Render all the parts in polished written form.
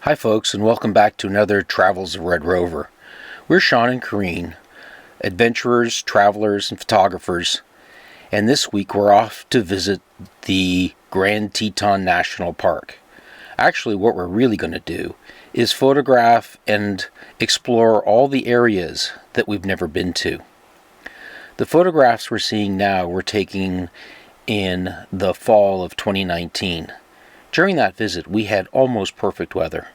Hi folks, and welcome back to another Travels of Red Rover. We're Shawn and Corinne, adventurers, travelers, and photographers, and this week we're off to visit the Grand Teton National Park. Actually, what we're really going to do is photograph and explore all the areas that we've never been to. The photographs we're seeing now were taken in the fall of 2019. During that visit, we had almost perfect weather.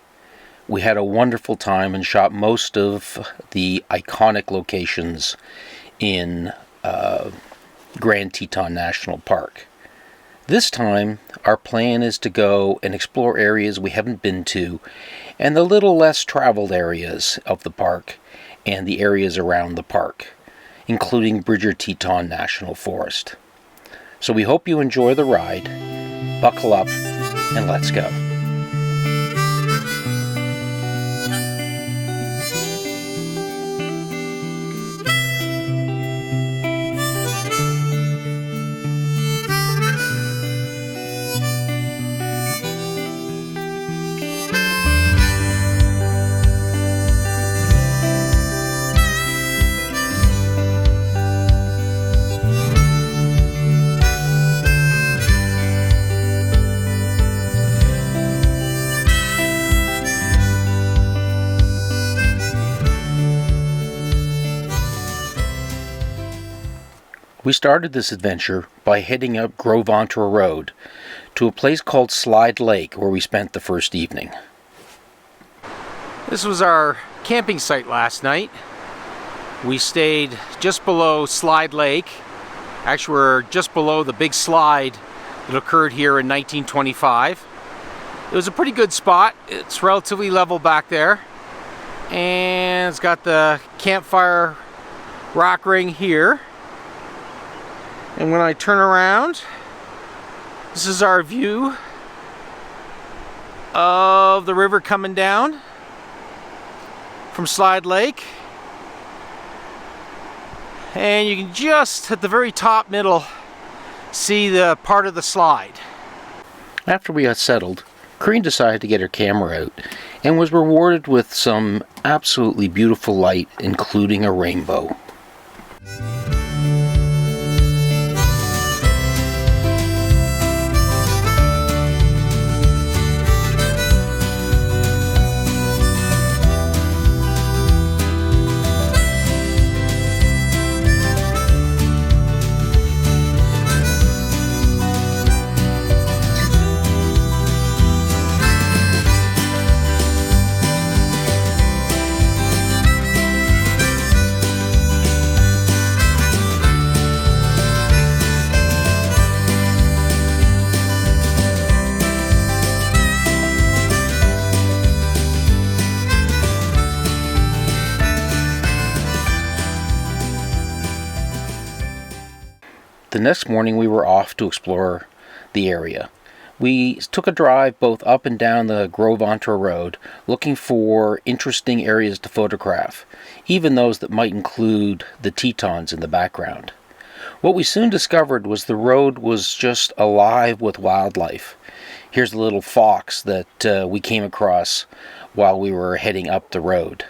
We had a wonderful time and shot most of the iconic locations in Grand Teton National Park. This time, our plan is to go and explore areas we haven't been to and the little less traveled areas of the park and the areas around the park, including Grand Teton National Forest. So we hope you enjoy the ride. Buckle up and let's go. We started this adventure by heading up Grand Teton Road to a place called Slide Lake, where we spent the first evening. This was our camping site last night. We stayed just below Slide Lake. Actually, we're just below the big slide that occurred here in 1925. It was a pretty good spot. It's relatively level back there. And it's got the campfire rock ring here. And when I turn around, this is our view of the river coming down from Slide Lake. And you can just, at the very top middle, see the part of the slide. After we got settled, Corinne decided to get her camera out and was rewarded with some absolutely beautiful light, including a rainbow. The next morning we were off to explore the area. We took a drive both up and down the Grand Teton Road looking for interesting areas to photograph, even those that might include the Tetons in the background. What we soon discovered was the road was just alive with wildlife. Here's a little fox that we came across while we were heading up the road.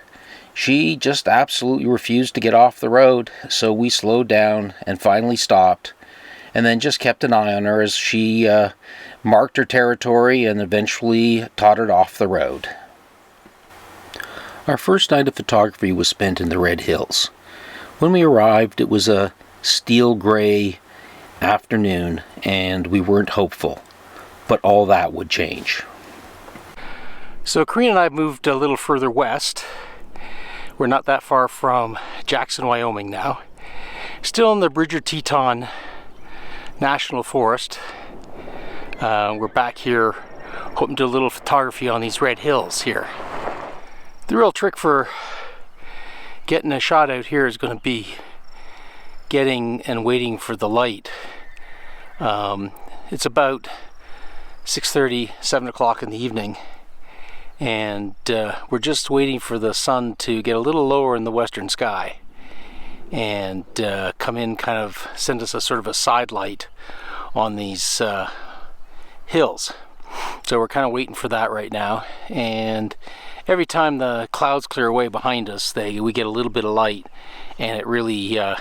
She just absolutely refused to get off the road, so we slowed down and finally stopped, and then just kept an eye on her as she marked her territory and eventually tottered off the road. Our first night of photography was spent in the Red Hills. When we arrived, it was a steel gray afternoon, and we weren't hopeful, but all that would change. So Corinne and I moved a little further west. We're not that far from Jackson, Wyoming now. Still in the Grand Teton National Forest. We're back here hoping to do a little photography on these red hills here. The real trick for getting a shot out here is going to be getting and waiting for the light. It's about 6:30, 7 o'clock in the evening. And we're just waiting for the sun to get a little lower in the western sky and come in, kind of send us a sort of a side light on these hills. So we're kind of waiting for that right now, and every time the clouds clear away behind us, we get a little bit of light, and it really all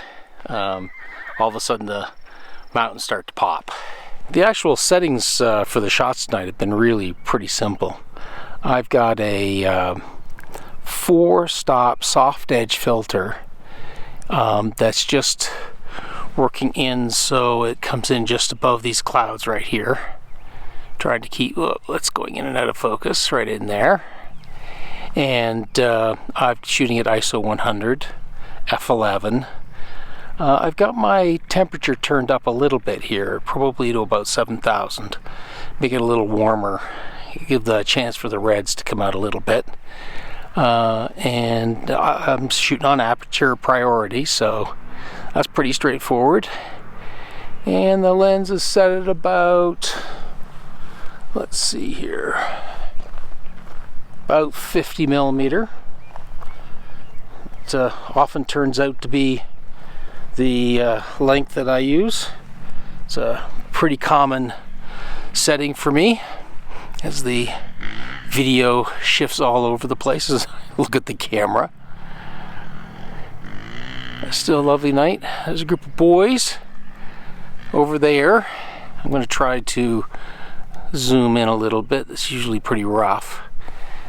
of a sudden the mountains start to pop. The actual settings for the shots tonight have been really pretty simple. I've got a 4-stop soft edge filter that's just working in so it comes in just above these clouds right here. Trying to keep, let's going in and out of focus right in there. And I'm shooting at ISO 100, f11. I've got my temperature turned up a little bit here, probably to about 7,000. Make it a little warmer, give the chance for the reds to come out a little bit. And I'm shooting on aperture priority, so that's pretty straightforward. And the lens is set at about, let's see here, about 50 millimeter. It often turns out to be the length that I use. It's a pretty common setting for me as the video shifts all over the place as I look at the camera. Still a lovely night. There's a group of boys over there. I'm going to try to zoom in a little bit. It's usually pretty rough.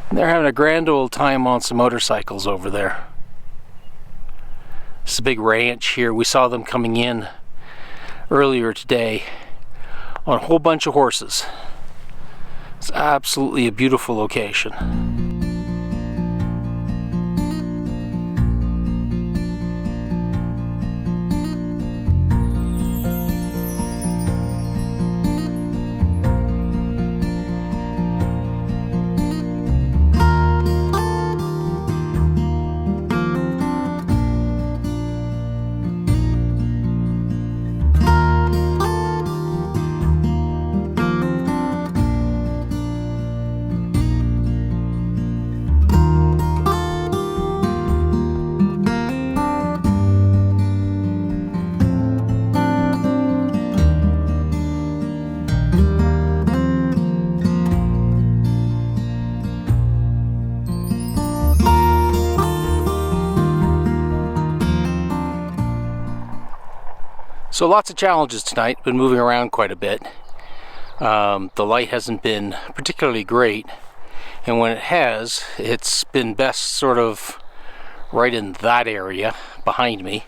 And they're having a grand old time on some motorcycles over there. It's a big ranch here. We saw them coming in earlier today on a whole bunch of horses. It's absolutely a beautiful location. So lots of challenges tonight. Been moving around quite a bit. The light hasn't been particularly great, and when it has, it's been best sort of right in that area behind me.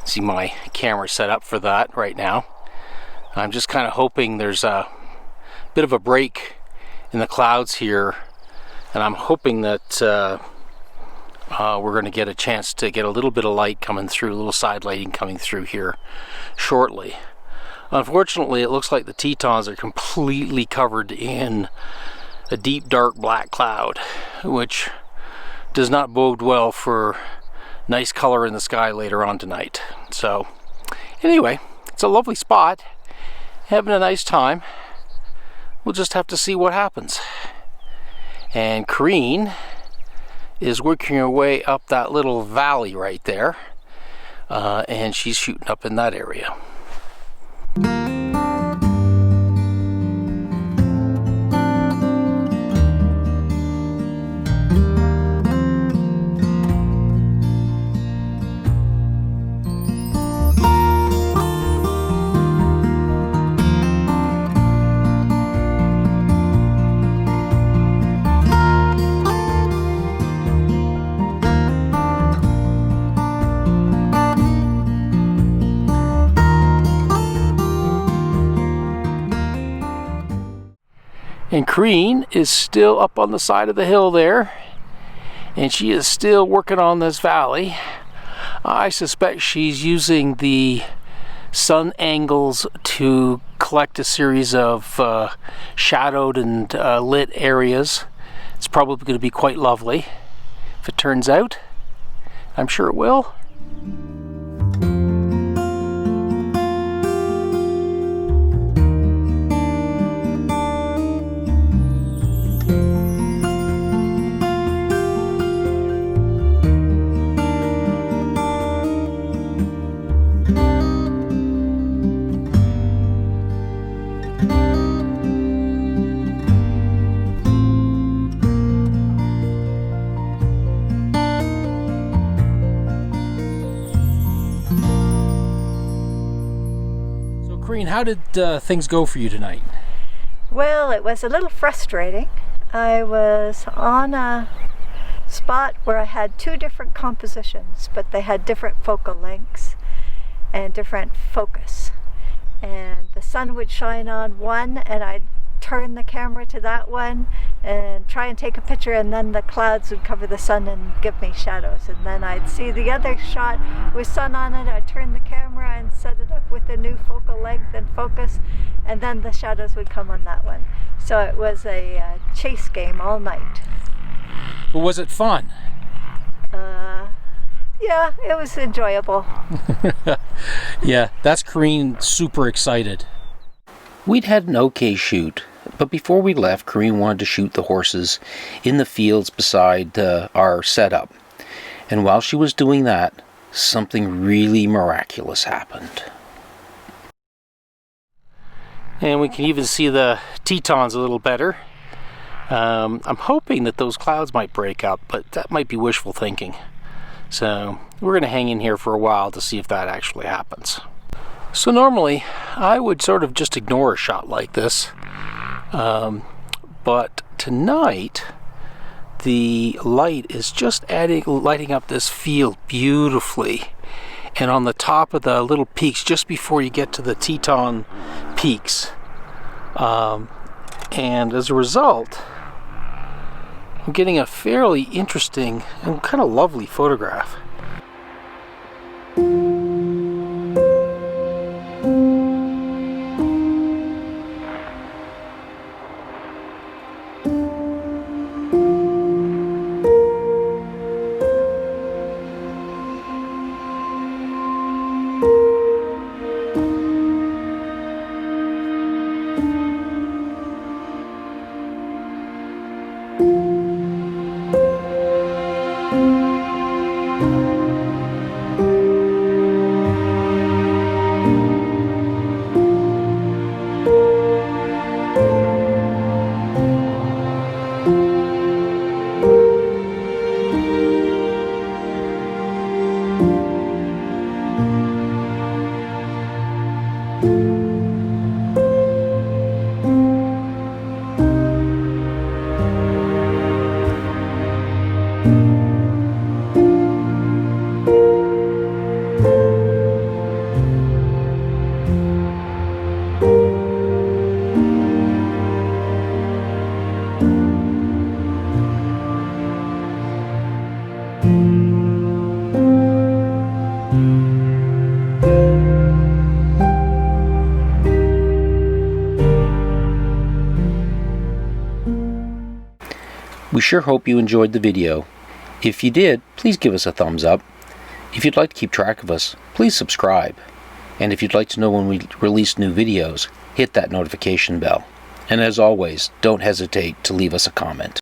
See my camera set up for that right now. I'm just kind of hoping there's a bit of a break in the clouds here, and I'm hoping that we're going to get a chance to get a little bit of light coming through, a little side lighting coming through here shortly. Unfortunately, it looks like the Tetons are completely covered in a deep dark black cloud, which does not bode well for nice color in the sky later on tonight. So anyway, it's a lovely spot, having a nice time. We'll just have to see what happens. And Corinne is working her way up that little valley right there, and she's shooting up in that area. And Corinne is still up on the side of the hill there, and she is still working on this valley. I suspect she's using the sun angles to collect a series of shadowed and lit areas. It's probably going to be quite lovely if it turns out. I'm sure it will. Corinne, how did things go for you tonight? Well, it was a little frustrating. I was on a spot where I had two different compositions, but they had different focal lengths and different focus. And the sun would shine on one, and I'd turn the camera to that one and try and take a picture, and then the clouds would cover the sun and give me shadows. And then I'd see the other shot with sun on it, I'd turn the camera and set it up with a new focal length and focus, and then the shadows would come on that one. So it was a chase game all night. But was it fun? Yeah, it was enjoyable. Yeah, that's Corinne super excited. We'd had an okay shoot, but before we left, Corinne wanted to shoot the horses in the fields beside our setup. And while she was doing that, something really miraculous happened. And we can even see the Tetons a little better. I'm hoping that those clouds might break up, but that might be wishful thinking. So we're going to hang in here for a while to see if that actually happens. So normally I would sort of just ignore a shot like this, but tonight the light is just lighting up this field beautifully. And on the top of the little peaks, just before you get to the Teton peaks, and as a result, I'm getting a fairly interesting and kind of lovely photograph. We sure hope you enjoyed the video. If you did, please give us a thumbs up. If you'd like to keep track of us, please subscribe. And if you'd like to know when we release new videos, hit that notification bell. And as always, don't hesitate to leave us a comment.